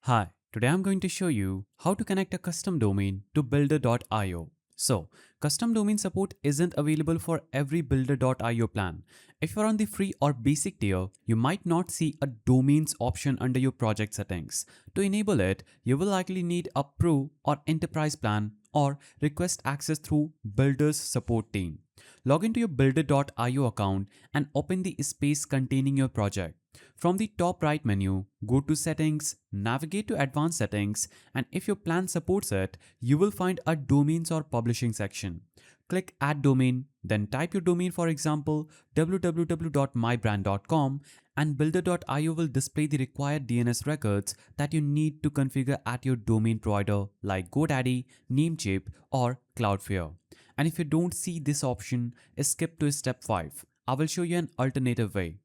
Hi, today I'm going to show you how to connect a custom domain to builder.io. So, custom domain support isn't available for every builder.io plan. If you're on the free or basic tier, you might not see a domains option under your project settings. To enable it, you will likely need a pro or enterprise plan or request access through builder's support team. Log into your builder.io account and open the space containing your project. From the top right menu, go to Settings, navigate to Advanced Settings, and if your plan supports it, you will find a Domains or Publishing section. Click Add Domain, then type your domain, for example www.mybrand.com, and builder.io will display the required DNS records that you need to configure at your domain provider like GoDaddy, Namecheap, or Cloudflare. And if you don't see this option, skip to step 5. I will show you an alternative way.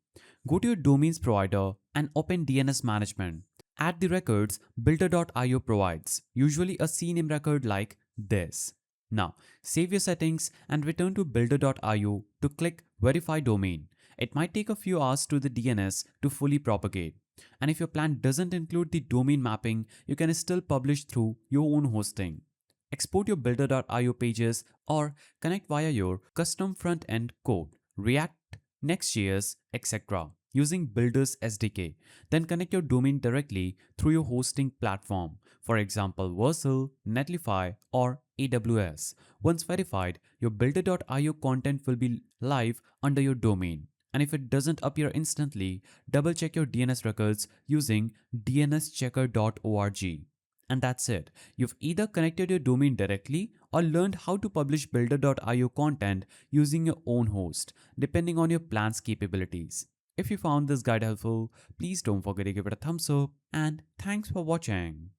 Go to your domains provider and open DNS management. Add the records builder.io provides, usually a CNAME record like this. Now, save your settings and return to builder.io to click Verify Domain. It might take a few hours to the DNS to fully propagate. And if your plan doesn't include the domain mapping, you can still publish through your own hosting. Export your builder.io pages or connect via your custom front-end code, React, Next.js, etc. using Builder's SDK. Then connect your domain directly through your hosting platform, for example Vercel, Netlify, or AWS. Once verified, your builder.io content will be live under your domain. And if it doesn't appear instantly, double check your DNS records using dnschecker.org. And that's it. You've either connected your domain directly or learned how to publish builder.io content using your own host, depending on your plan's capabilities. If you found this guide helpful, please don't forget to give it a thumbs up, and thanks for watching.